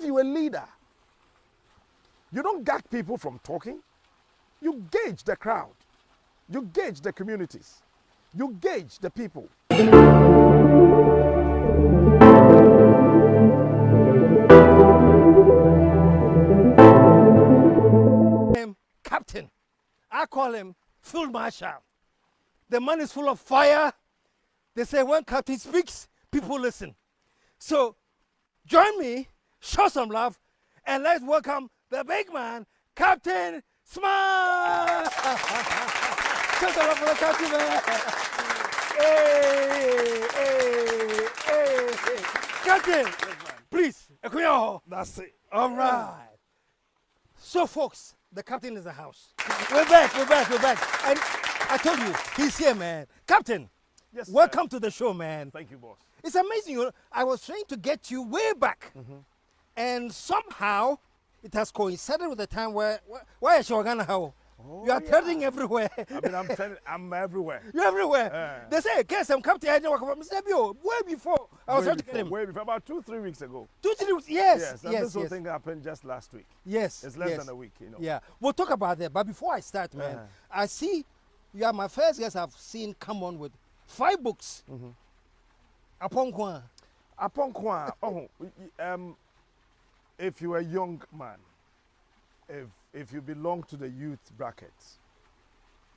if you're a leader, you don't gag people from talking. You gauge the crowd. You gauge the communities. You gauge the people. Captain. I call him Field Marshal. The man is full of fire. They say when Captain speaks, people listen. So join me, show some love, and let's welcome the big man, Captain Smile. Show some love for the captain, man. Hey. Captain, please. That's it. All right. So, folks, the captain is in the house. We're back. And I told you, he's here, man. Captain, Yes, welcome to the show, man. Thank you, boss. It's amazing. You know, I was trying to get you way back. And somehow, it has coincided with the time where is Shogana how? You are turning everywhere. I mean, I'm everywhere. You're everywhere. They say, KSM Captain, I know way before. I was trying to get him. Way before, about 2-3 weeks ago. 2-3 weeks, yes. And this whole thing happened just last week. Yes. It's less than a week, you know. Yeah, we'll talk about that. But before I start, man, I see you are my first guest I've seen come on with 5 books. Upon Kwan. If you're a young man, if you belong to the youth bracket,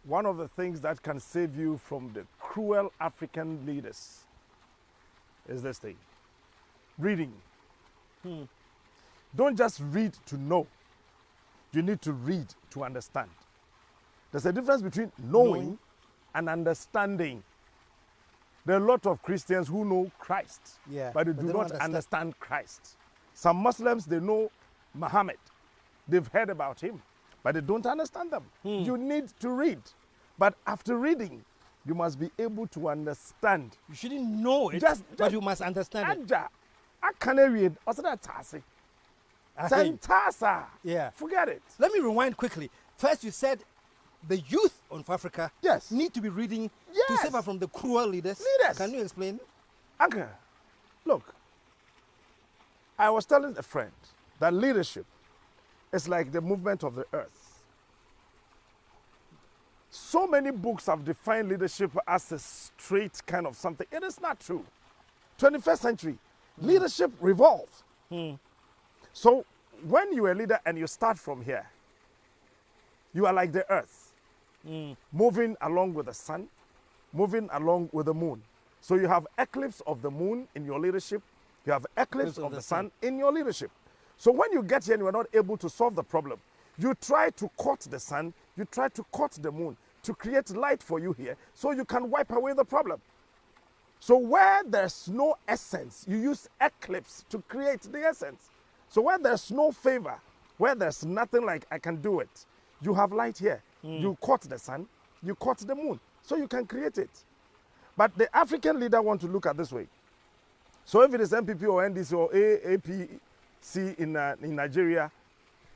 one of the things that can save you from the cruel African leaders is this thing: reading. Don't just read to know. You need to read to understand. There's a difference between knowing and understanding. There are a lot of Christians who know Christ, but they do not understand Christ. Some Muslims, they know Muhammad. They've heard about him, but they don't understand them. You need to read. But after reading, you must be able to understand. You shouldn't know it, but you must understand it. I can't read. Yeah. Forget it. Let me rewind quickly. First, you said the youth of Africa need to be reading to save us from the cruel leaders. Can you explain? Uncle, look, I was telling a friend that leadership is like the movement of the earth. So many books have defined leadership as a straight kind of something. It is not true. 21st century, leadership revolves. So when you're a leader and you start from here, you are like the earth, moving along with the sun, moving along with the moon. So you have eclipse of the moon in your leadership. You have eclipse of the sun in your leadership. So when you get here and you are not able to solve the problem, you try to court the sun, you try to court the moon to create light for you here so you can wipe away the problem. So where there's no essence, you use eclipse to create the essence. So where there's no favor, where there's nothing like I can do it, you have light here. You court the sun, you court the moon, so you can create it. But the African leader wants to look at this way. So if it is MPP or NDC or APC in Nigeria,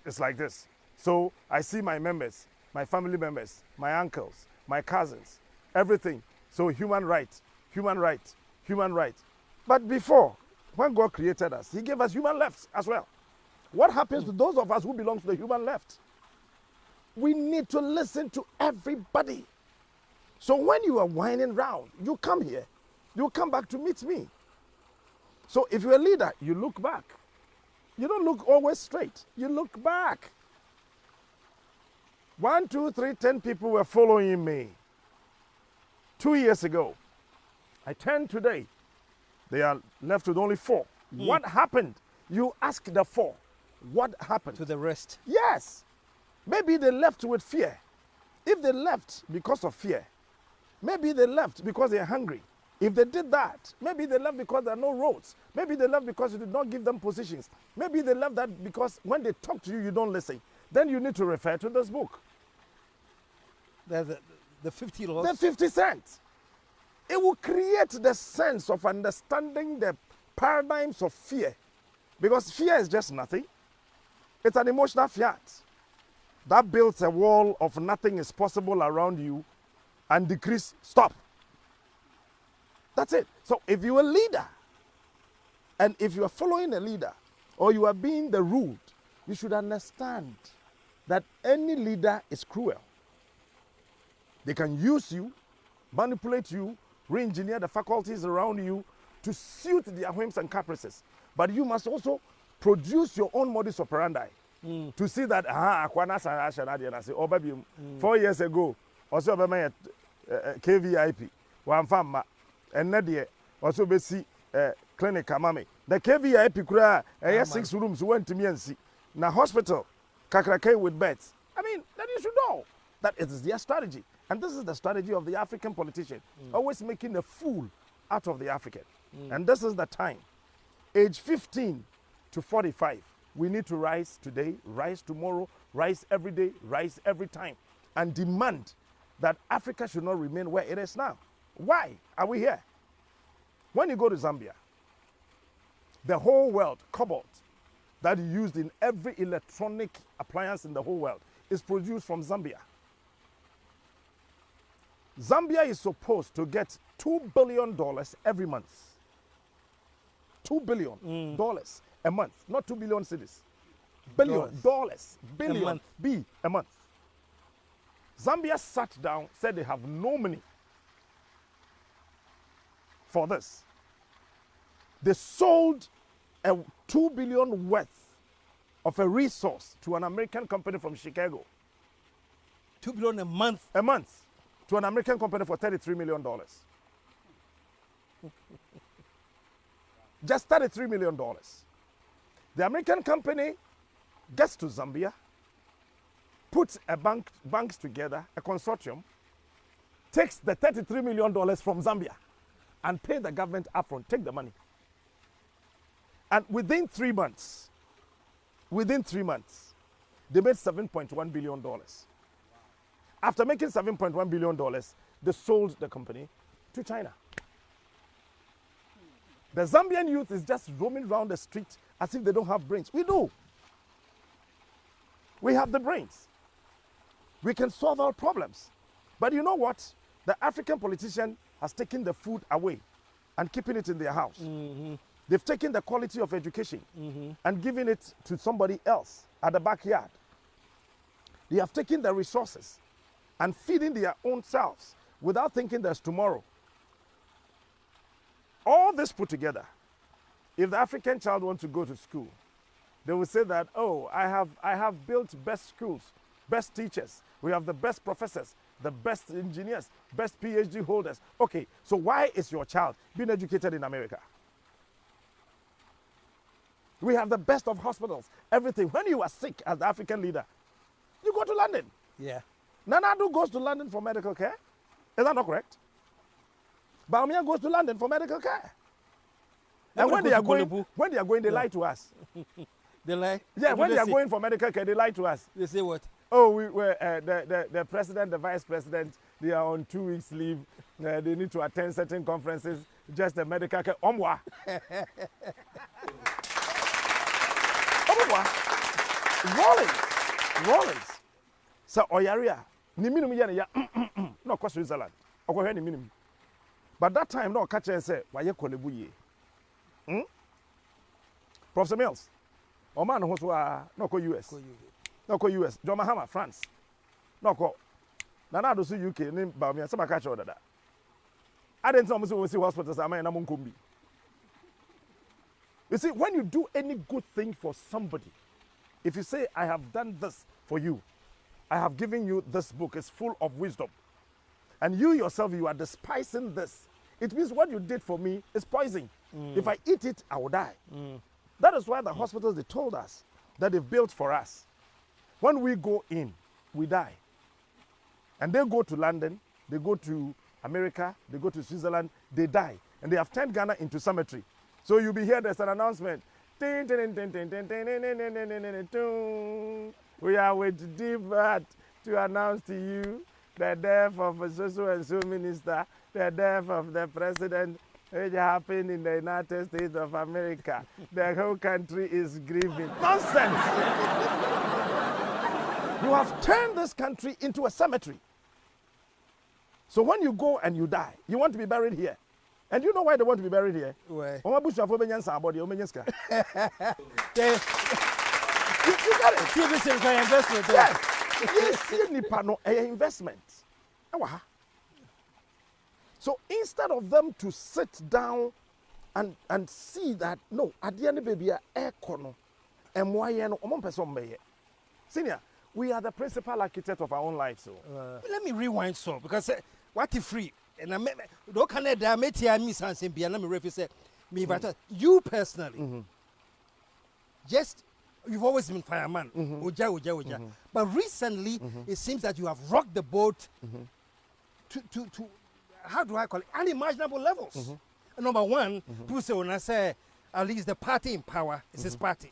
it's like this. So I see my members, my family members, my uncles, my cousins, everything. So human rights, human rights, human rights. But before, when God created us, he gave us human left as well. What happens to those of us who belong to the human left? We need to listen to everybody. So when you are whining round, you come here, you come back to meet me. So if you're a leader, you look back. You don't look always straight. You look back. 1, 2, 3, 10 people were following me 2 years ago. I turned today. They are left with only 4. What happened? You ask the 4. What happened? To the rest. Yes. Maybe they left with fear. If they left because of fear, maybe they left because they're hungry. If they did that, maybe they left because there are no roads. Maybe they left because you did not give them positions. Maybe they left that because when they talk to you, you don't listen. Then you need to refer to this book. The 50 laws. The 50 cents. It will create the sense of understanding the paradigms of fear. Because fear is just nothing. It's an emotional fiat that builds a wall of nothing is possible around you and decrees stop. That's it. So if you're a leader, and if you are following a leader, or you are being the ruled, you should understand that any leader is cruel. They can use you, manipulate you, re-engineer the faculties around you to suit their whims and caprices. But you must also produce your own modus operandi to see that, oh, baby, 4 years ago, also by KVIP, one famma, and Nadia, also be see clinic, mami. The KVIP kura, 6 rooms went to me and see. Now, hospital, kakrake with beds. I mean, that you should know that it is their strategy. And this is the strategy of the African politician, always making a fool out of the African. And this is the time. Age 15 to 45, we need to rise today, rise tomorrow, rise every day, rise every time, and demand that Africa should not remain where it is now. Why are we here? When you go to Zambia, the whole world, cobalt, that is used in every electronic appliance in the whole world is produced from Zambia. Zambia is supposed to get $2 billion every month. $2 billion a month, not 2 billion cedis. Billion dollars, billion, a month. B a month. Zambia sat down, said they have no money for this. They sold a 2 billion worth of a resource to an American company from Chicago. 2 billion a month. A month to an American company for $33 million. Just $33 million. The American company gets to Zambia, puts banks together, a consortium, takes the $33 million from Zambia and pay the government upfront, take the money. And within 3 months, they made $7.1 billion. After making $7.1 billion, they sold the company to China. The Zambian youth is just roaming around the street as if they don't have brains. We do. We have the brains. We can solve our problems. But you know what? The African politician has taken the food away and keeping it in their house. They've taken the quality of education and given it to somebody else at the backyard. They have taken the resources and feeding their own selves without thinking there's tomorrow. All this put together, if the African child wants to go to school, they will say that, oh, I have built best schools, best teachers. We have the best professors, the best engineers, best PhD holders. Okay, so why is your child being educated in America? We have the best of hospitals, everything. When you are sick as the African leader, you go to London. Yeah. Nana Addo goes to London for medical care. Is that not correct? Baumia goes to London for medical care. And when they are going, they lie to us. They lie? Yeah, when they are going for medical care, they lie to us. They say what? Oh, the president, the vice president, they are on 2 weeks leave. They need to attend certain conferences. Just the medical care. Omwa. Rollins. So Oyaria, ni minimum ya no kwa Switzerland. Okwa ni minimum. But that time no catch and say why you kolebu ye. Professor Mills. O man who no ko US. No ko US. John Mahama France. No ko. Na do so UK ni ba me say catch order that. I didn't know we see hospitals am na munkombi. You see, when you do any good thing for somebody, if you say, I have done this for you, I have given you this book, it's full of wisdom, and you yourself, you are despising this, it means what you did for me is poison. If I eat it, I will die. That is why the hospitals, they told us that they've built for us. When we go in, we die. And they go to London, they go to America, they go to Switzerland, they die. And they have turned Ghana into cemetery. So you'll be here, there's an announcement. We are with deep heart to announce to you the death of a so-and-so minister, the death of the president, which happened in the United States of America. The whole country is grieving. Nonsense! You have turned this country into a cemetery. So when you go and you die, you want to be buried here. And you know why they want to be buried here? Why? Oma busu afo benya nsa abode, o menya sika. You got it. See this is my investment. Yes. Yes, nipa no investment. Ewa. So instead of them to sit down and see that no, at the end baby air kono, no, senior, we are the principal architect of our own lives. So let me rewind so because what if free and I don't can I make here me something be and let me refer say me but you personally just you've always been fireman oja. But recently it seems that you have rocked the boat to how do I call it unimaginable levels. Number one, people say when I say at least the party in power is his party.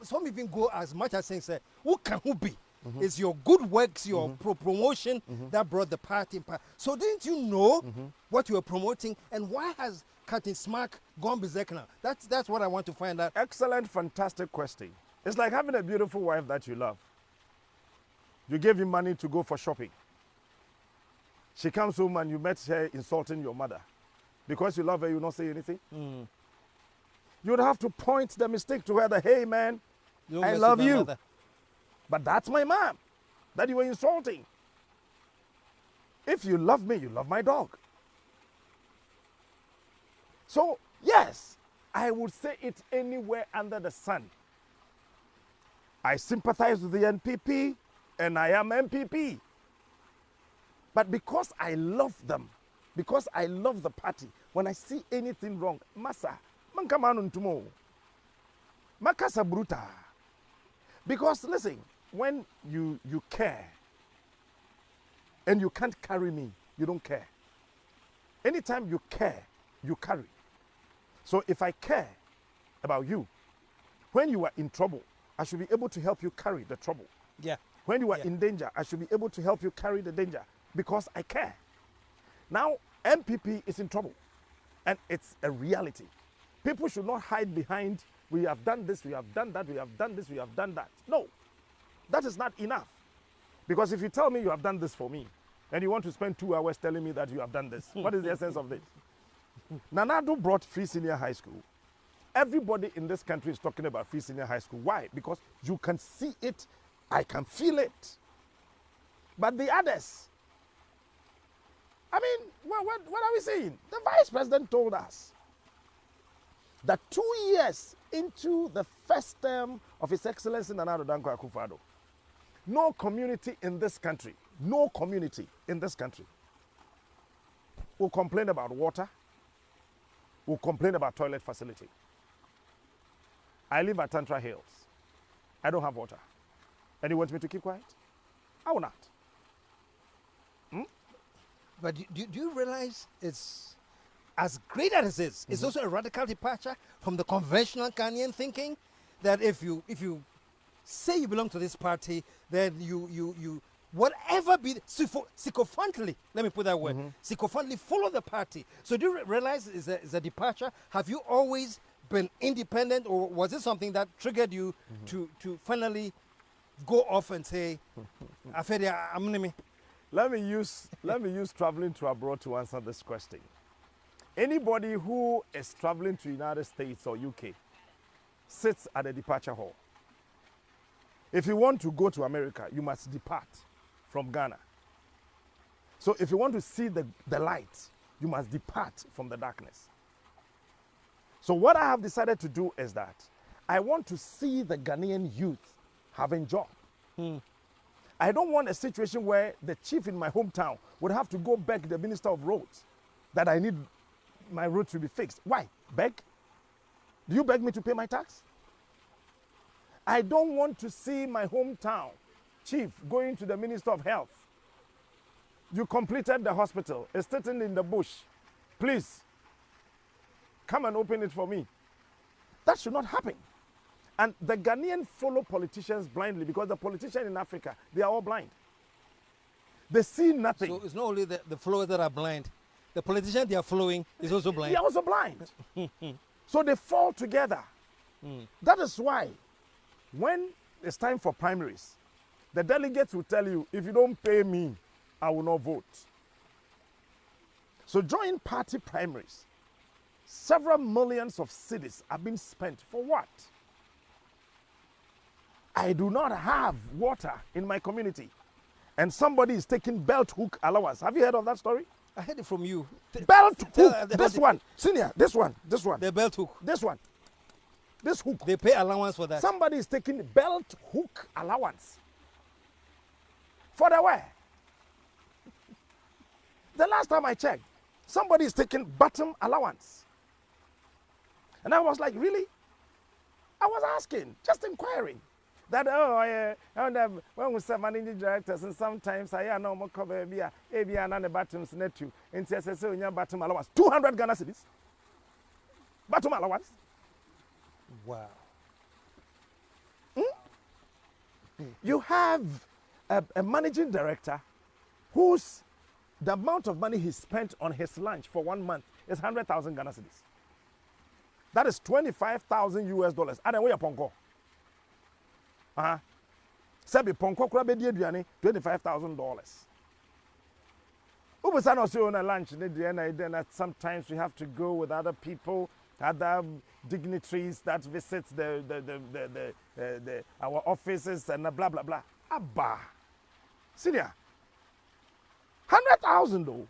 Some even go as much as saying, say, who be? It's your good works, your promotion that brought the party in power. So didn't you know what you were promoting and why has Captain Smack gone berserk now? That's what I want to find out. Excellent, fantastic question. It's like having a beautiful wife that you love. You gave him money to go for shopping. She comes home and you met her insulting your mother. Because you love her, you not say anything. You would have to point the mistake to her that, hey man, I love you. Mother. But that's my mom that you were insulting. If you love me, you love my dog. So, yes, I would say it anywhere under the sun. I sympathize with the NPP and I am MPP. But because I love them, because I love the party, when I see anything wrong, Masa, man come on tomorrow. Makasa bruta. Because listen, when you care and you can't carry me, you don't care. Anytime you care, you carry. So if I care about you, when you are in trouble, I should be able to help you carry the trouble. Yeah. When you are in danger, I should be able to help you carry the danger because I care. Now, MPP is in trouble and it's a reality. People should not hide behind, we have done this, we have done that, we have done this, we have done that. No, that is not enough. Because if you tell me you have done this for me and you want to spend 2 hours telling me that you have done this, what is the essence of this? Nanado brought free senior high school. Everybody in this country is talking about free senior high school. Why? Because you can see it, I can feel it. But the others, I mean, what are we saying? The vice president told us that 2 years into the first term of His Excellency Nana Addo Dankwa Akufo-Addo, no community in this country will complain about water, will complain about toilet facility. I live at Tantra Hills. I don't have water. And you want me to keep quiet? I will not. But do you realize it's as great as it is, it's also a radical departure from the conventional Ghanaian thinking that if you say you belong to this party, then you whatever be sycophantly, let me put that word, sycophantly follow the party. So do you realize it's a departure? Have you always been independent, or was it something that triggered you to finally go off and say, Let me use traveling to abroad to answer this question. Anybody who is traveling to United States or UK sits at a departure hall. If you want to go to America, you must depart from Ghana. So if you want to see the light, you must depart from the darkness. So what I have decided to do is that I want to see the Ghanaian youth having job. I don't want a situation where the chief in my hometown would have to go beg the Minister of Roads that I need my road to be fixed. Why? Beg? Do you beg me to pay my tax? I don't want to see my hometown chief going to the Minister of Health. You completed the hospital. It's sitting in the bush. Please, come and open it for me. That should not happen. And the Ghanaian follow politicians blindly because the politicians in Africa, they are all blind. They see nothing. So it's not only the followers that are blind. The politicians they are following is also blind. They are also blind. So they fall together. That is why when it's time for primaries, the delegates will tell you, if you don't pay me, I will not vote. So during party primaries, several millions of cedis are being spent for what? I do not have water in my community, and somebody is taking belt hook allowance. Have you heard of that story? I heard it from you. Belt Tell hook. about This one, senior. This one. The belt hook. This one. This hook. They pay allowance for that. Somebody is taking belt hook allowance. For the where? The last time I checked, somebody is taking bottom allowance. And I was like, really? I was asking, just inquiring. That, when we say managing directors, and sometimes I know more cover ABA and the bottoms net you. And so in your bottom allowance, 200 Ghana cedis. Bottom allowance. Wow. You have a managing director whose the amount of money he spent on his lunch for 1 month is 100,000 Ghana cedis. That is 25,000 US dollars. And then we are ponko. Sabi ponko kura be di aduane $25,000. Ubusa no so on lunch then sometimes we have to go with other people, other dignitaries that visit our offices and blah blah blah. Abba. Senior. 100,000 though.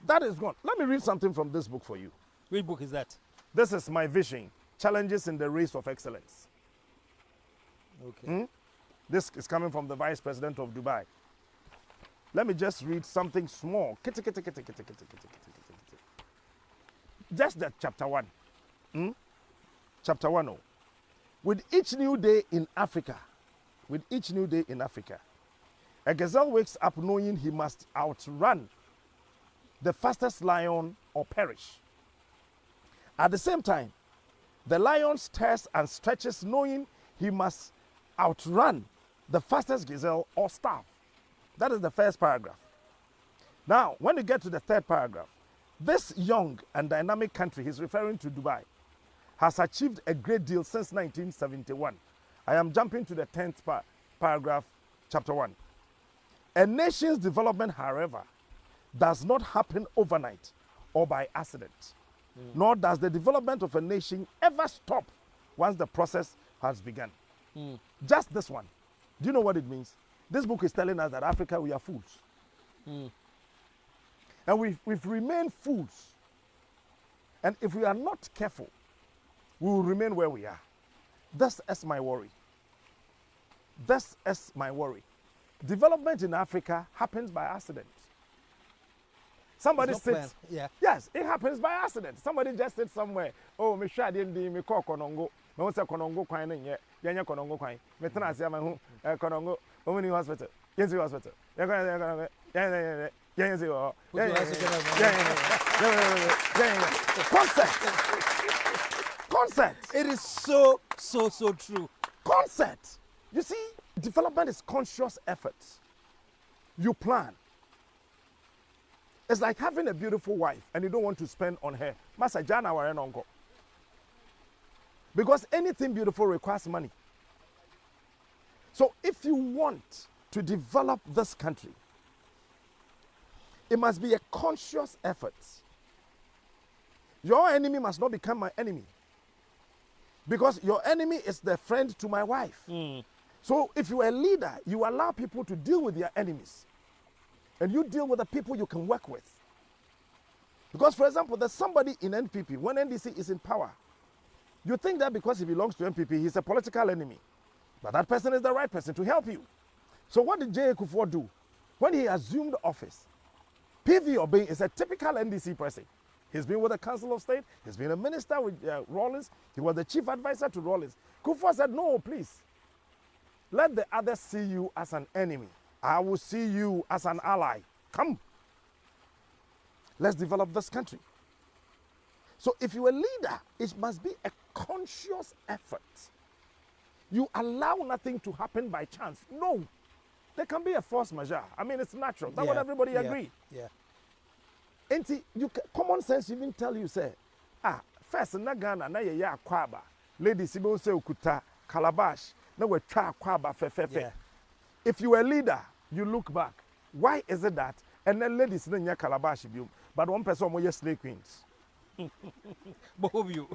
That is gone. Let me read something from this book for you. Which book is that? This is my vision. Challenges in the race of excellence. Okay. This is coming from the Vice President of Dubai. Let me just read something small. Just that chapter 1. Chapter 1. Oh. With each new day in Africa, a gazelle wakes up knowing he must outrun the fastest lion or perish. At the same time, the lion stirs and stretches knowing he must outrun the fastest gazelle or starve. That is the first paragraph. Now, when you get to the third paragraph, this young and dynamic country, he's referring to Dubai, has achieved a great deal since 1971. I am jumping to the 10th paragraph, chapter 1. A nation's development, however, does not happen overnight or by accident, nor does the development of a nation ever stop once the process has begun. Just this one. Do you know what it means? This book is telling us that Africa, we are fools. And we've remained fools. And if we are not careful, we will remain where we are. This is my worry. This is my worry. Development in Africa happens by accident. Somebody sits. Yeah. Yes, it happens by accident. Somebody just sits somewhere. Oh, me sure didn't me call Konongo. Me want say Konongo kwine nye. Yanya Konongo kwine. Me tena asia ma hu Konongo. Omini hospital. Yensi hospital. Yeah. Concept. It is so true. Concept. You see, development is conscious effort. You plan. It's like having a beautiful wife and you don't want to spend on her. Masa jana ware nongo. Because anything beautiful requires money. So if you want to develop this country, it must be a conscious effort. Your enemy must not become my enemy. Because your enemy is the friend to my wife. So if you are a leader, you allow people to deal with their enemies. And you deal with the people you can work with. Because, for example, there's somebody in NPP, when NDC is in power, you think that because he belongs to NPP, he's a political enemy. But that person is the right person to help you. So what did J. Kufuor do? When he assumed office, PV Obey is a typical NDC person. He's been with the Council of State. He's been a minister with Rawlings. He was the chief advisor to Rawlings. Kufuor said, no, please. Let the others see you as an enemy. I will see you as an ally. Come. Let's develop this country. So if you're a leader, it must be a conscious effort. You allow nothing to happen by chance. No. There can be a force majeure. I mean, it's natural. That's what everybody agree. Yeah. And common sense even tell you, say, first na Ghana na ye ya kwaba. Ladies, you say ukuta, calabash, na we try kwaba fe. If you are a leader, you look back. Why is it that And then ladies in the calabash view, but one person more slave queens. Both of you.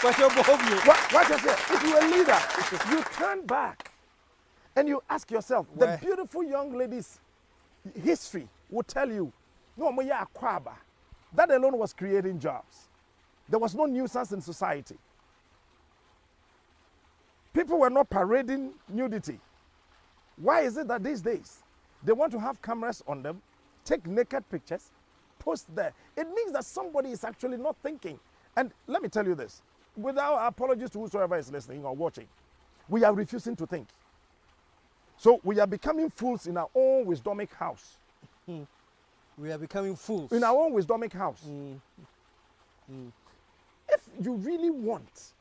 But you're both of you. What I say? If you're a leader, you turn back and you ask yourself, the beautiful young lady's history will tell you, no, that alone was creating jobs. There was no nuisance in society. People were not parading nudity. Why is it that these days they want to have cameras on them, take naked pictures, post there? It means that somebody is actually not thinking. And let me tell you this, without apologies to whosoever is listening or watching, we are refusing to think. So we are becoming fools in our own wisdomic house. We are becoming fools. In our own wisdomic house. If you really want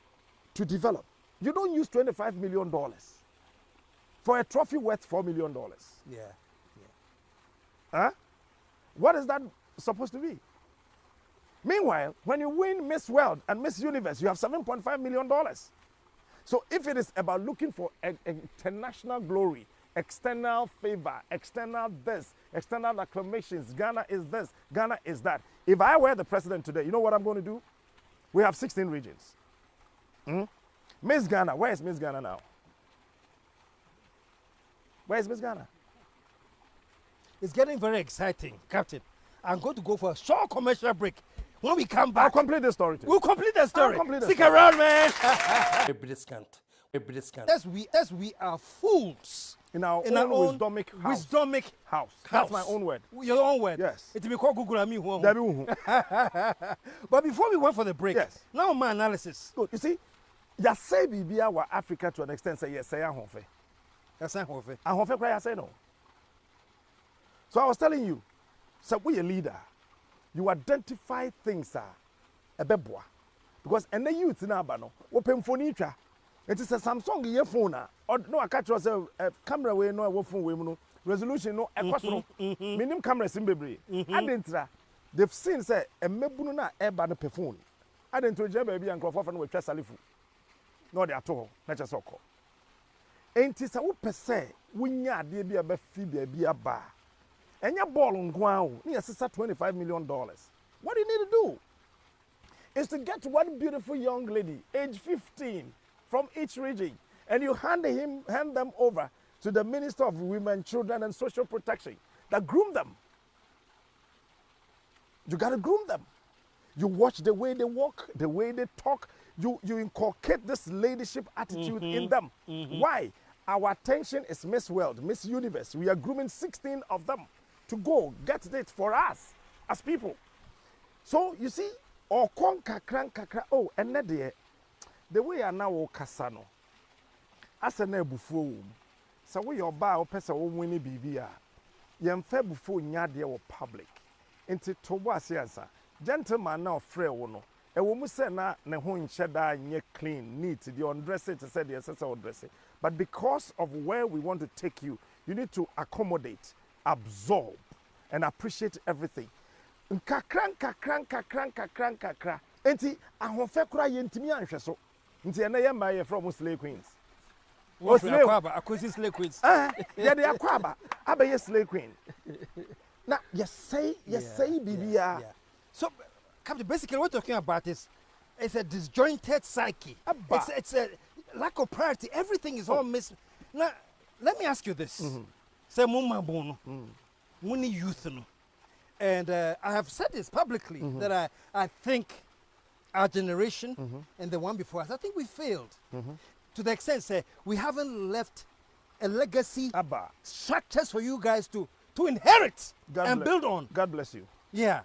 to develop, you don't use $25 million for a trophy worth $4 million. Yeah. Huh? What is that supposed to be? Meanwhile, when you win Miss World and Miss Universe, you have $7.5 million. So if it is about looking for international glory, external favor, external this, external acclamations, Ghana is this, Ghana is that. If I were the president today, you know what I'm going to do? We have 16 regions. Miss Ghana, where is Miss Ghana now? Where is Miss Ghana? It's getting very exciting, Captain. I'm going to go for a short commercial break. When we come back, I'll complete the story too. We'll complete the story. Stick story. around, man. We are fools. In our own wisdomic house. Wisdomic house. That's my own word. Your own word? Yes. It will be called Google and me. But before we went for the break, yes. Now my analysis. Good. You see, you say Bibia wa Africa to an extent, say yes, say Ahonfe. That's not Ahonfe. Ahonfe cry, I say no. So I was telling you, so we a leader, you identify things a beboa. Because and the youth in Abano, open phone each. It is a Samsung earphone. Or no, I catch us a camera way, no, a phone way, no resolution, no, a cost, minimum camera simbebre. And intra, they've seen say a mebununa airban per phone. I didn't tell baby and Crawford with Chasalifu. No, they are told, not just so called. Ain't it a per se, when ya dear be a befi be a bar. And your ball on ground, near $25 million. What do you need to do? Is to get one beautiful young lady, age 15, from each region, and you hand them over to the Minister of Women, Children, and Social Protection that groom them. You got to groom them. You watch the way they walk, the way they talk. You inculcate this leadership attitude in them. Why? Our attention is Miss World, Miss Universe. We are grooming 16 of them to go get it for us as people. So you see, or kakra. Oh, and the way I now kasano. As a nebufu, so we your bar or pesa o winnie bibia. Yem fair before nyade or public. Into Toba siasa. Gentleman now free wono. A woman say na ne hon sheda nye clean, neat, the undress it said the assessor dress it. But because of where we want to take you, you need to accommodate, absorb, and appreciate everything. Kakran. Enti ahonfe kura yentimi anhwe so. Nti ena ye ma ye from slave queens. O slave slave queens. Yeah, they are kwaba. Abe slave queen. Now, you say bibia. So, Captain, basically what we're talking about is it's a disjointed psyche. It's a lack of priority. Everything is all missing. Now, let me ask you this. Say mumma bono. Muni youth no. And I have said this publicly that I think our generation and the one before us, I think we failed. To the extent, say, we haven't left a legacy structures for you guys to inherit and build on. God bless you. Yeah.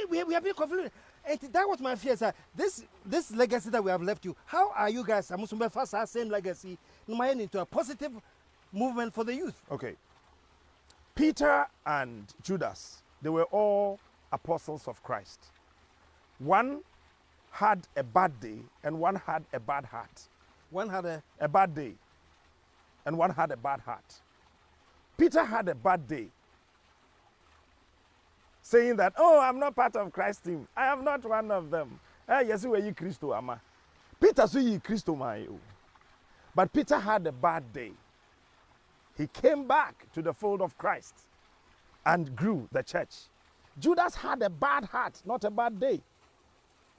We have been confused. And that was my fear, sir. This legacy that we have left you, how are you guys, same legacy, into a positive movement for the youth? Okay. Peter and Judas, they were all apostles of Christ. One had a bad day and one had a bad heart. One had a bad day and one had a bad heart. Peter had a bad day, saying that, oh, I'm not part of Christ's team. I am not one of them. Yes, you are Christo, ama. Peter so ye Christo my. But Peter had a bad day. He came back to the fold of Christ. and grew the church. Judas had a bad heart, not a bad day.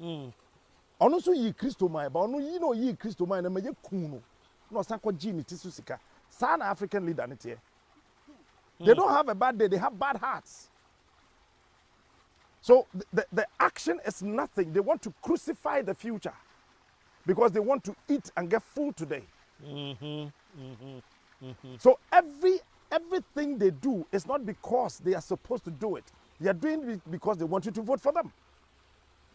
Ono so yi Kristo man, but ono yi no yi Kristo man na meje kunu. No sanko gini tisu sika. Sana African leader nite. They don't have a bad day, they have bad hearts. So the action is nothing. They want to crucify the future because they want to eat and get full today. So everything they do is not because they are supposed to do it. They are doing it because they want you to vote for them.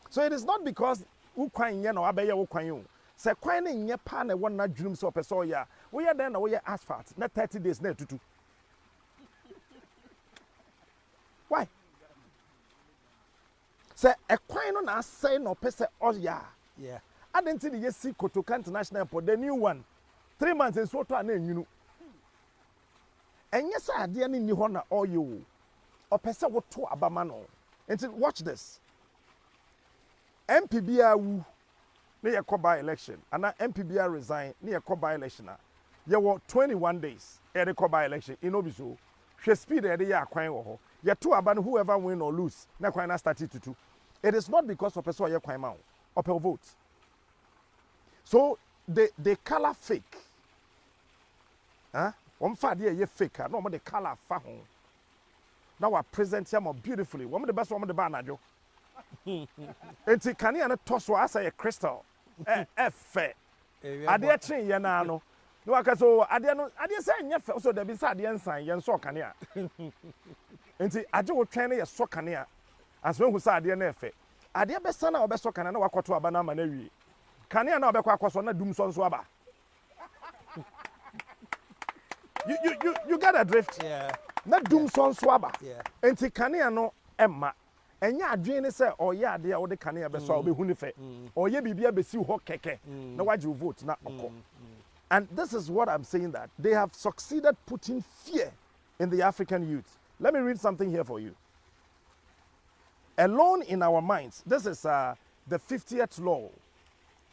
So it is not because ukwan no abeye ukwan. Se kwan ne nye pa na won na dwum so person ya. We are then na we asphalt na 30 days na tutu. Why? Say a kwan no na say no pese oya. Yeah. I didn't see the yesi Kotoka International Airport, the new one. 3 months in Soto and then you know. And yes, I didn't know na all you. Or pesa what to abamano. And watch this. MPBR wu near by election. And now MPBR resign near by election. You were 21 days at the by election in Obiso. She speed at the year quine or you two aban whoever win or lose. Na quina started to do. It is not because of a soya quine out or per vote. So they color fake. Huh? One fad ye fake, no more the color fahon. Now I present him more beautifully. One of the best one of the banajo. And can you toss or say a crystal? F. I dare train yanano. No, I can so I dare say yes, so there be sad yen sign yen so can ya. And I do train a so can ya. As well who said the nefe. I dare best son or best so can I know what to a banana maneri. Can you know about what was on a doom son swabber? You get a drift. Yeah. Not doom son swabber. Yeah. And see, can you know Emma? And ya dream say, or ya, dear, or the can you be so be hunife, or ye be a see hot keke. Now, why you vote? Not and this is what I'm saying, that they have succeeded putting fear in the African youth. Let me read something here for you. Alone in our minds, this is the 50th law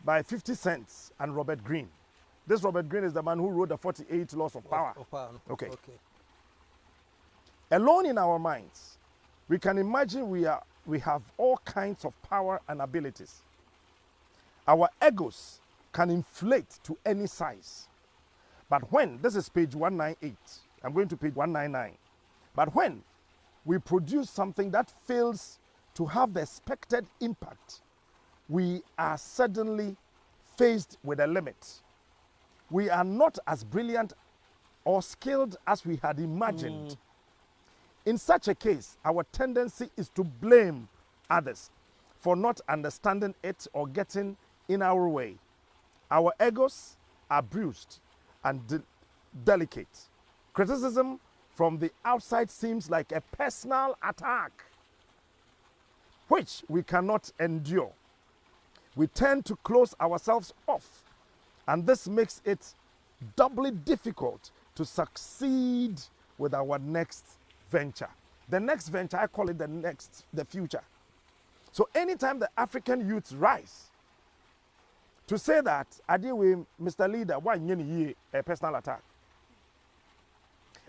by 50 Cent and Robert Greene. This Robert Greene is the man who wrote the 48 laws of power. Okay. Alone in our minds, we can imagine we have all kinds of power and abilities. Our egos can inflate to any size. But when, this is page 198, I'm going to page 199. But when we produce something that fails to have the expected impact, we are suddenly faced with a limit. We are not as brilliant or skilled as we had imagined. In such a case, our tendency is to blame others for not understanding it or getting in our way. Our egos are bruised and delicate. Criticism from the outside seems like a personal attack, which we cannot endure. We tend to close ourselves off, and this makes it doubly difficult to succeed with our next venture. The next venture, I call it the future. So anytime the African youths rise to say that, I deal with Mr. Leader, one a personal attack.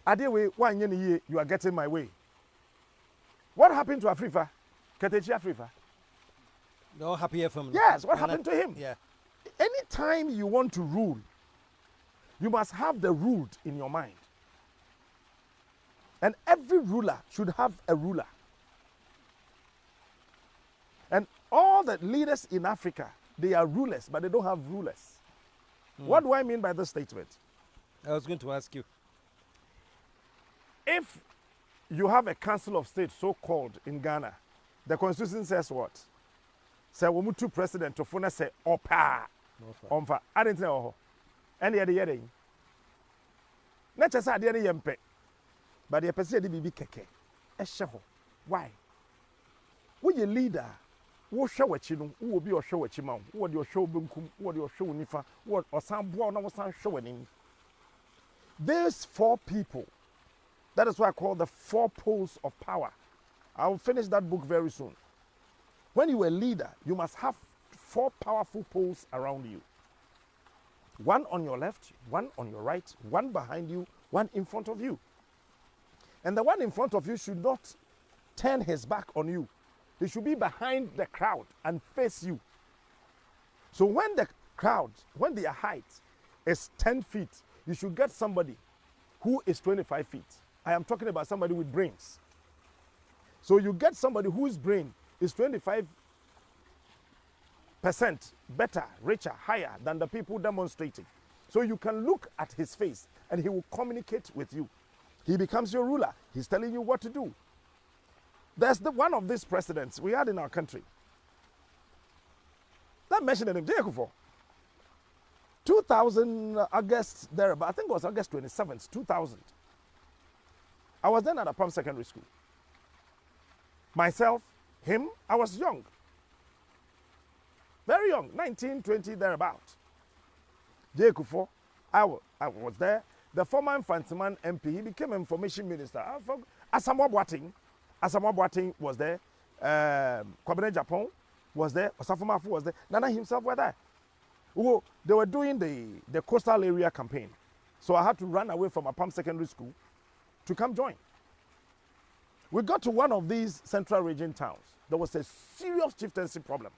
I deal with one year, you are getting my way. What happened to Afrifa? Ketechi Afrifa? No happy FM. Yes, what happened to him? Yeah. Anytime you want to rule, you must have the ruled in your mind. And every ruler should have a ruler. And all the leaders in Africa, they are rulers, but they don't have rulers. What do I mean by this statement? I was going to ask you. If you have a council of state so-called in Ghana, the constitution says what? Say we move to president to phone say opa. Omfa. I didn't know. Any other year. Not just at the end yempe. But the person dey be keke. Why? We your leader. Wo hwe wachi no, wo obi ohwe wachi ma wo de ohwe obenkum, wo de ohwe unifa, wo osan boa na wo san hwe wanim. These four people, that is what I call the four poles of power. I will finish that book very soon. When you are a leader, you must have four powerful poles around you. One on your left, one on your right, one behind you, one in front of you. And the one in front of you should not turn his back on you. He should be behind the crowd and face you. So when the crowd, when their height is 10 feet, you should get somebody who is 25 feet. I am talking about somebody with brains. So you get somebody whose brain is 25% better, richer, higher than the people demonstrating. So you can look at his face and he will communicate with you. He becomes your ruler. He's telling you what to do. There's one of these presidents we had in our country. That mentioned him, J. Akufo. 2000 August there, but I think it was August 27th, 2000. I was then at a Palm Secondary School. Myself, him, I was young. Very young, 19, 20, thereabout. J. Akufo, I was there. The former Infantiman MP, he became information minister. Asamoah Boateng was there. Kwabena Japan was there. Osafo Mafu was there. Nana himself were there. Well, they were doing the coastal area campaign. So I had to run away from a Palm Secondary School to come join. We got to one of these central region towns. There was a serious chieftaincy problem.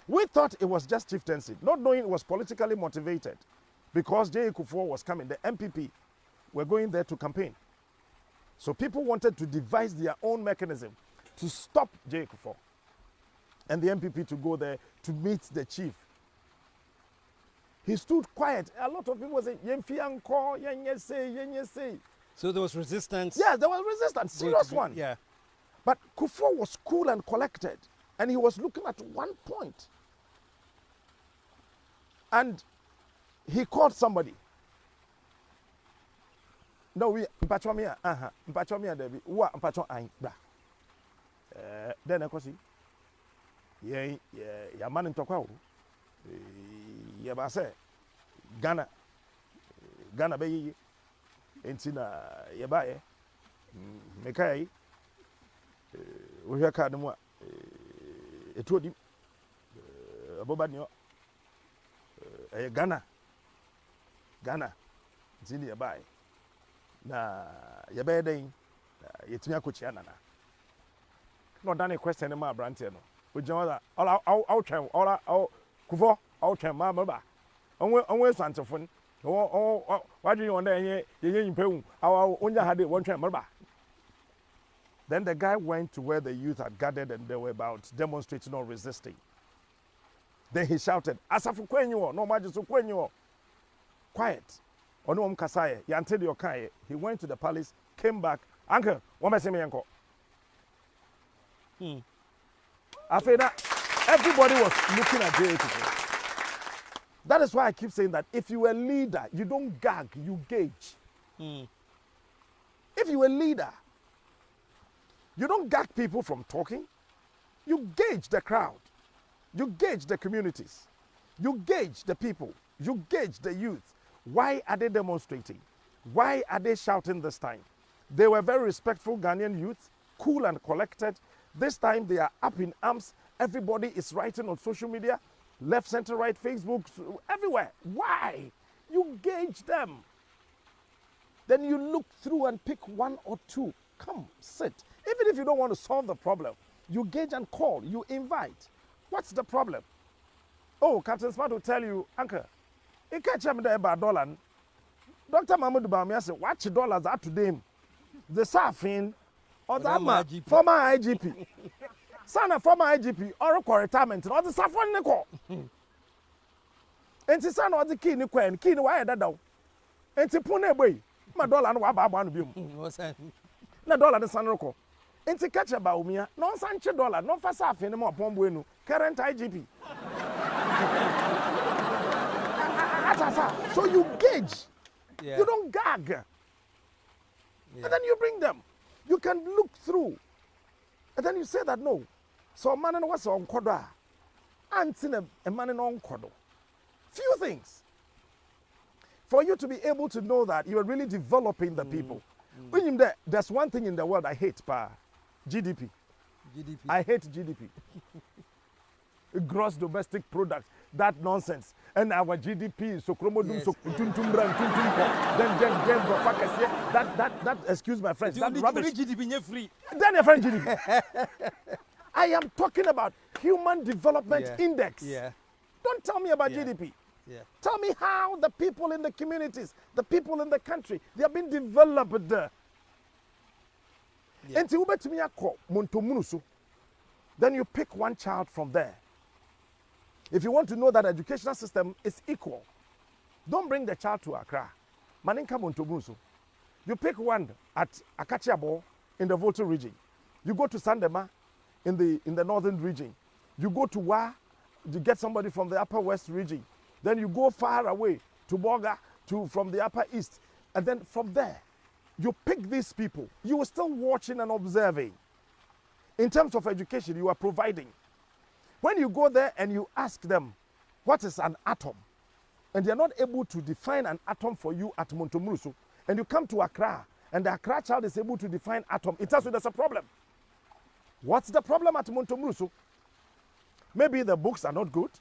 We thought it was just chieftaincy, not knowing it was politically motivated, because J. Akufo was coming. The MPP were going there to campaign. So people wanted to devise their own mechanism to stop J. Akufo and the MPP to go there to meet the chief. He stood quiet. A lot of people said, "Yemfianko, yenyese." So there was resistance. Yes, there was resistance, serious one. Yeah. But Kufo was cool and collected, and he was looking at one point. And he called somebody. No, we mpachomia, mpachomia debi, wa mpacho ain bra. Then I see. Ya man ntokwa wo. Ya ba say Ghana be yi. Enti na ya ba ye. Mekai wo hwe ka demu a etodi abobadnyo Ghana enti ya ba ye. Na yɛbɛyɛ dɛn yɛtumi akɔkyia nana na ɔda ne question no ma aberanteɛ no ogyina hɔ da ɔwotwɛn Kufo ɔwotwɛn ma mɛba ɔnwe santefo no wadwene wɔn dɛ yɛnyɛ nyimpa wu ɔnya ha de wɔntwɛn mɛba. Then the guy went to where the youth had gathered and they were about demonstrating or resisting. Then he shouted, "Asafo kwenyi wo no maji so kwenyi wo." Quiet. He went to the palace, came back. Uncle, what am I saying? After that, everybody was looking at J. Akufo. That is why I keep saying that if you are a leader, you don't gag, you gauge. If you are a leader, you don't gag people from talking. You gauge the crowd. You gauge the communities. You gauge the people. You gauge the youth. Why are they demonstrating? Why are they shouting this time? They were very respectful Ghanaian youth, cool and collected. This time they are up in arms. Everybody is writing on social media, left, center, right, Facebook, everywhere. Why? You gauge them. Then you look through and pick one or two. Come, sit. Even if you don't want to solve the problem, you gauge and call, you invite. What's the problem? Oh, Captain Smart will tell you, Uncle, he catch him there about dollar. Dr. Mahmoud Bawumia said, watch dollars out today. The Safin or the former IGP. Son of former IGP or a retirement or the Safon Nico. And his son or the key Nico and key wire that down. And to Pune boy, my dollar and Waba one of you. No dollar the San Rocco. And to catch about me, no Sancho dollar, no for Safin anymore, Pombueno, current IGP. So you gauge, you don't gag. And then you bring them. You can look through. And then you say that no. So a man was on Koda. And seen a man on Kodo. Few things. For you to be able to know that you are really developing the people. There's one thing in the world I hate, GDP. I hate GDP. gross domestic product. That nonsense. And our GDP is so chromodum Yes. so that excuse my friends, that rubbish. GDP free. Then your friend GDP. I am talking about Human Development Yeah. Index. Yeah. Don't tell me about Yeah. GDP. Yeah. Tell me how the people in the communities, the people in the country, they have been developed. Yeah. Enti wobetumi akọ Montomunu so. Then you pick one child from there. If you want to know that educational system is equal, don't bring the child to Accra. Maninka Montomunu so. You pick one at Akachiabo in the Volta region. You go to Sandema in the northern region. You go to Wa, you get somebody from the upper west region. Then you go far away to Boga, from the upper east. And then from there, you pick these people. You are still watching and observing. In terms of education, you are providing. When you go there and you ask them, what is an atom? And they are not able to define an atom for you at Montomurusu, and you come to Accra, and the Accra child is able to define atom, it tells you there's a problem. What's the problem at Montomurusu? Maybe the books are not good,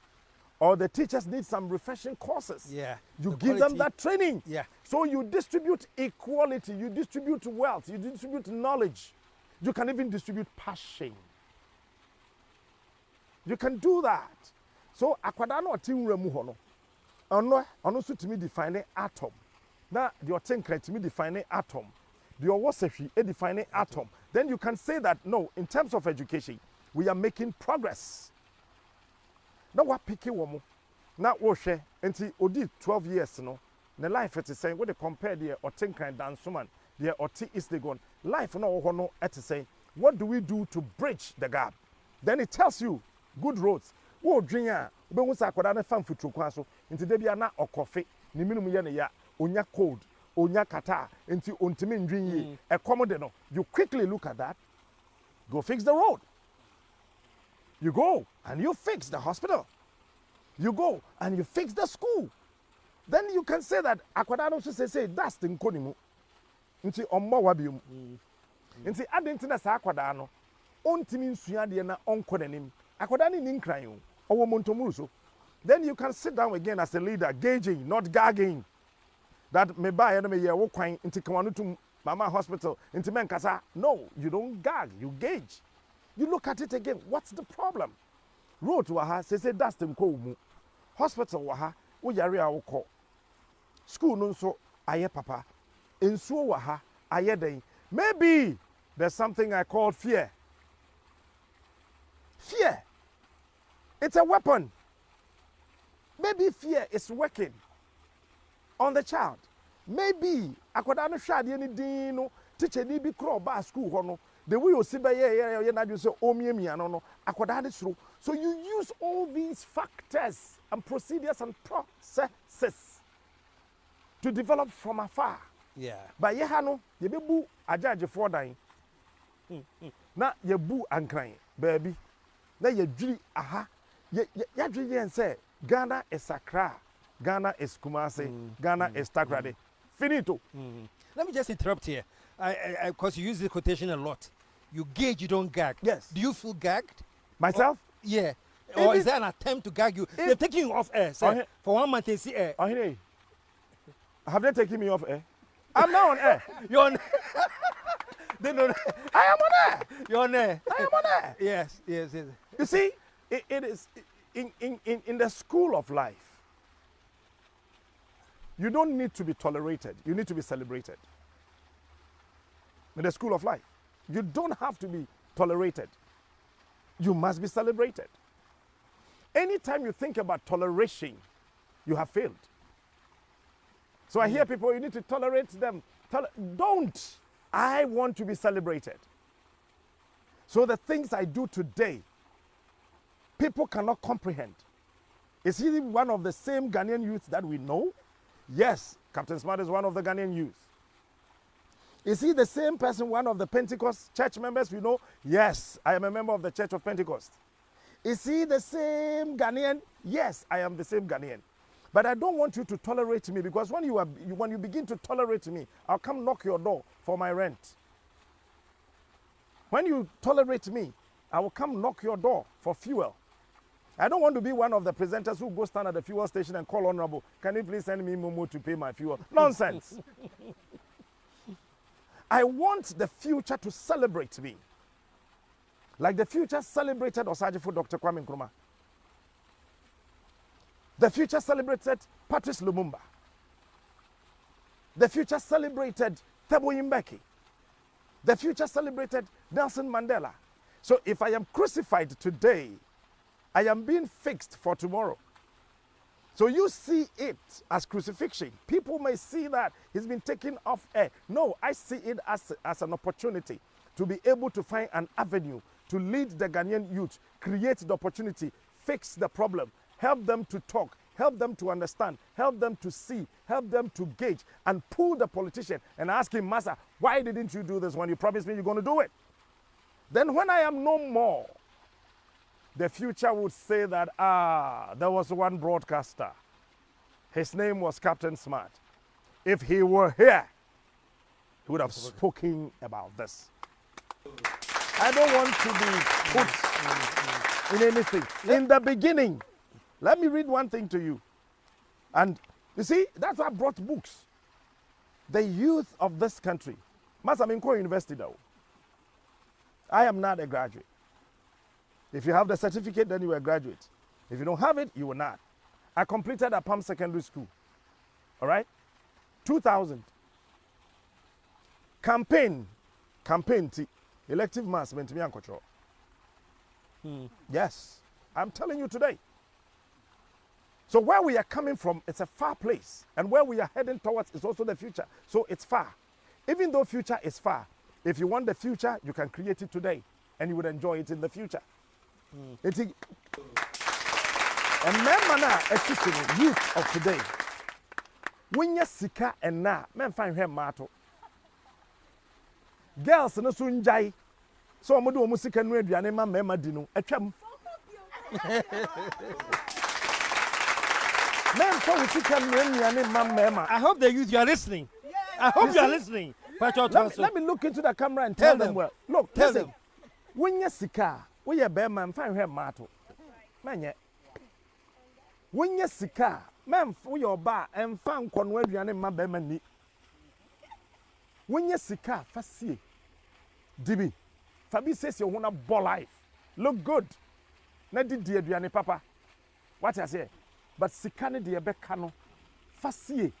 or the teachers need some refreshing courses. Yeah. You The give quality. them that training. Yeah. So you distribute equality, you distribute wealth, you distribute knowledge. You can even distribute passion. You can do that. So akwada no tinwura mu ho no. Ono so timi define atom. Na the otenkra timi define atom. The owosehwi define atom. Then you can say that no, in terms of education, we are making progress. Na wa piki wo mo. Na wo hwe enti odi 12 years no. Na life it is saying we dey compare the otenkra dansoman, the oti is the gone. Life no ho no et say what do we do to bridge the gap? Then it tells you good roads. Wo dwen a obehu sa akwada na fam futuro kwan so nti da bia na okofe ni minum ye ne ya onya cold onya kata nti ontimi ndwen yi ekom de no you quickly look at that, go fix the road, you go and you fix the hospital, you go and you fix the school. Then you can say that akwada no so say that's the nkonimu nti ommo wa biom nti adenti na sa akwada no ontimi nsua de na onko nanim akwada ni nkran o owo Montomuru so. Then you can sit down again as a leader, gauging, not gagging. That me buy me ye wo kwan nti kawanu to mama hospital nti men kasa. No, you don't gag, you gauge. You look at it again. What's the problem? Road wa ha say that's the nko mu. Hospital wa ha wo yare a wo ko. School no so aye papa. Ensuo wa ha aye den. Maybe there's something I call fear. Fear. It's a weapon. Maybe fear is working on the child. Maybe akwada no hwade ni din no teacher ni bi kro ba school ho no the way you see by ye na do say omiamia no akwada de suro. So you use all these factors and procedures and processes to develop from afar. Yeah. But ye ha no ye bebu ajaje for dan. Na ye bu ankran baby. Na ye dwiri aha ya dwiri en say Ghana is Accra, Ghana is Kumasi, Ghana is Takrade. Finito. Let me just interrupt here, because you use the quotation a lot. You gauge, you don't gag. Yes. Do you feel gagged? Myself? Yeah. Or is there an attempt to gag you? They're taking you off air, sir. For 1 month, they see air. Oh, hey. Have they taken me off air? I'm now on air. You're on. They know. I am on air. You're on air. I am on air. Yes. You see, it is in the school of life. You don't need to be tolerated. You need to be celebrated. In the school of life, you don't have to be tolerated. You must be celebrated. Anytime you think about toleration, you have failed. So I hear people, you need to tolerate them. Don't. I want to be celebrated. So the things I do today, people cannot comprehend. Is he one of the same Ghanaian youths that we know? Yes, Captain Smart is one of the Ghanaian youth. Is he the same person, one of the Pentecost church members we know? Yes, I am a member of the Church of Pentecost. Is he the same Ghanaian? Yes, I am the same Ghanaian. But I don't want you to tolerate me, because when you begin to tolerate me, I'll come knock your door for my rent. When you tolerate me, I will come knock your door for fuel. I don't want to be one of the presenters who go stand at the fuel station and call honorable, can you please send me Momo to pay my fuel? Nonsense. I want the future to celebrate me. Like the future celebrated Osajifo Dr. Kwame Nkrumah. The future celebrated Patrice Lumumba. The future celebrated Thabo Mbeki. The future celebrated Nelson Mandela. So if I am crucified today, I am being fixed for tomorrow. So you see it as crucifixion. People may see that he's been taken off air. No, I see it as an opportunity to be able to find an avenue to lead the Ghanaian youth, create the opportunity, fix the problem, help them to talk, help them to understand, help them to see, help them to gauge, and pull the politician and ask him, Master, why didn't you do this when you promised me you're going to do it? Then when I am no more, the future would say that, there was one broadcaster. His name was Captain Smart. If he were here, he would have spoken about this. I don't want to be put in anything. In the beginning, let me read one thing to you. And you see, that's why I brought books. The youth of this country. Masaminko University though. I am not a graduate. If you have the certificate, then you are a graduate. If you don't have it, you will not. I completed a Palm Secondary School. All right? 2000. Campaign. Elective mass meant to be in control. Yes. I'm telling you today. So where we are coming from, it's a far place. And where we are heading towards is also the future. So it's far. Even though future is far, if you want the future, you can create it today. And you would enjoy it in the future. And remember now, a youth of today. When you sika and na, men find him mato. Girls no sunjai. So I'm doing music and radio and my mema dino. A chum. Men for music and radio and my mema. I hope the youth you are listening. I hope you are listening. Let me look into the camera and tell them well. Look, tell them. When you sika. We are bear man, find him mato. Man, yet. When you sika, man, for your bar and found Conway and my bear. When you sika, fasci. Dibi. Fabi says you want a ball life. Look good. Not the dear Diane Papa. What I say? But sikane dear Beccano. Fasci.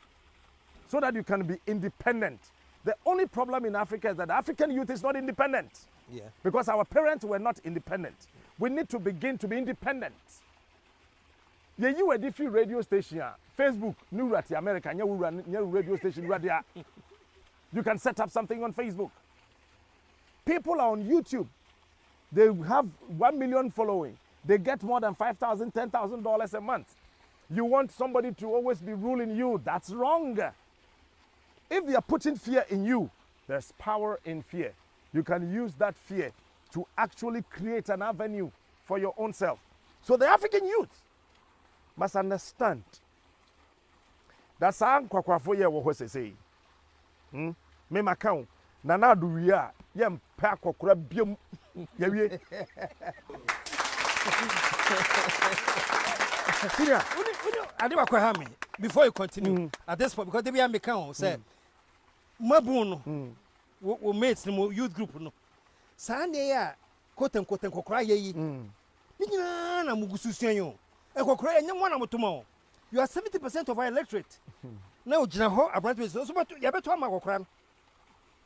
So that you can be independent. The only problem in Africa is that the African youth is not independent. Yeah. Because our parents were not independent. We need to begin to be independent. Yeah, you were different radio station, Facebook, New Rati America, new radio station, you can set up something on Facebook. People are on YouTube. They have 1 million following. They get more than $5,000, $10,000 a month. You want somebody to always be ruling you. That's wrong. If they are putting fear in you, there's power in fear. You can use that fear to actually create an avenue for your own self. So the African youth must understand that some kwakwafo ye wo hose say. Me makau na na do wi a ye mpa kwakora biam ye wie. Senior, before you continue, at this point, because they be a mechan say, Mabun, we mates no youth group no. Sunday ya, quote and cry ye. Nina Mugususian, and Kokra, and one of tomorrow. You are 70% of our electorate. Now, Jinaho, a brother is also, but you better Makokran.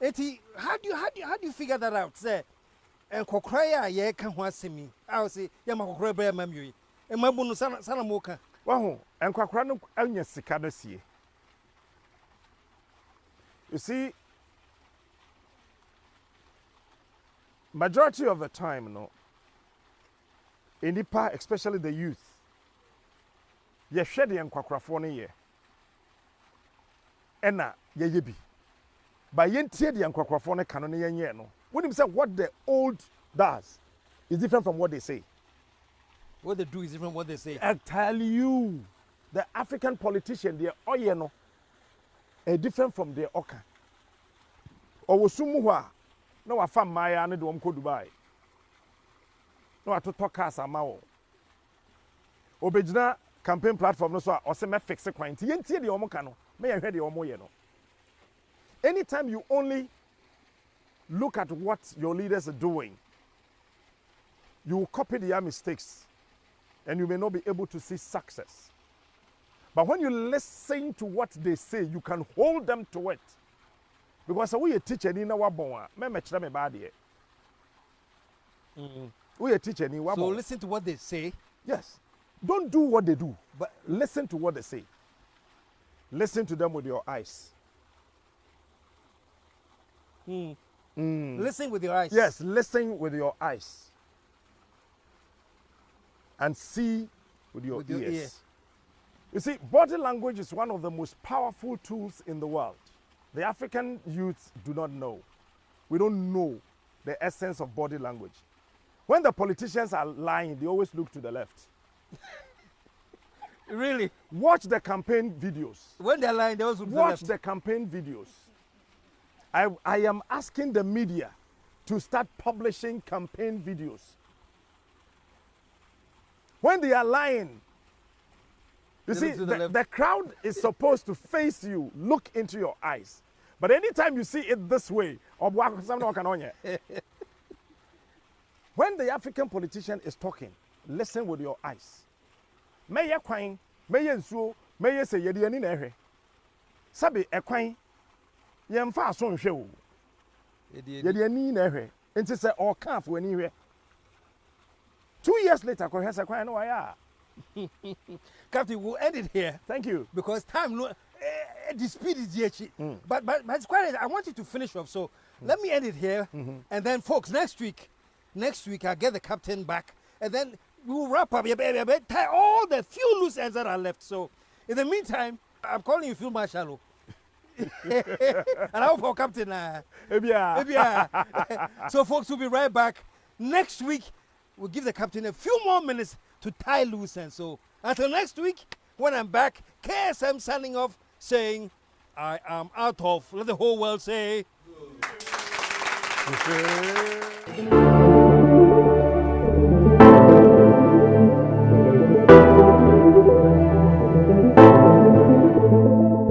Eti, how do you figure that out, sir? And Kokra, ye can want me. I'll say, Yamakokra bear memory. And my bonus Sanamoka. Wow, and Quacrano Anya Sicadesi. You see, majority of the time, no, in the part, especially the youth, ye shed the Quacrafone ye. Enna, ye yibi. By yentie the Quacrafone canon ye no. When him say what the old does is different from what they say. What they do is different from what they say. I tell you, the African politician, they are oyeno, different from the oka. Or sumuwa, no a fam maya and do Dubai. No a to talk as a mao. obejina campaign platform no so a ɔsɛ mɛ fixe kwan nti yɛntie deɛ ɔmo ka no mɛ yɛhwɛ deɛ ɔmo yɛ no anytime you only look at what your leaders are doing you will copy their mistakes and you may not be able to see success. But when you listen to what they say, you can hold them to it. Because we a teacher ni na wabonwa, me mechira me ba de. We a teacher ni wabonwa. So listen to what they say. Yes. Don't do what they do, but listen to what they say. Listen to them with your eyes. Listen with your eyes. Yes, listen with your eyes. And see with your ears. You see, body language is one of the most powerful tools in the world. The African youth do not know. We don't know the essence of body language. When the politicians are lying, they always look to the left. Really? Watch the campaign videos. When they're lying, they always look to the left. Watch the campaign videos. I am asking the media to start publishing campaign videos. When they are lying, you see, the crowd is supposed to face you, look into your eyes. But anytime you see it this way, when the African politician is talking, listen with your eyes. May ye kwine, may ye nsuo, may ye say yedi ani na ehwe. Sabi ekwan ye mfa aso nhwe o. Yedi ani na ehwe. Enti say o kan fo ani hwe. 2 years later, Captain, we'll end it here. Thank you. Because time, the speed is here. But it's quite. I want you to finish off. So let me end it here, and then, folks, next week, I'll get the captain back, and then we will wrap up. Tie all the few loose ends that are left. So in the meantime, I'm calling you Field Marshal. And I hope for Captain. So, folks, we'll be right back next week. We'll give the captain a few more minutes to tie loose ends. So until next week, when I'm back, KSM signing off, saying, I am out of. Let the whole world say.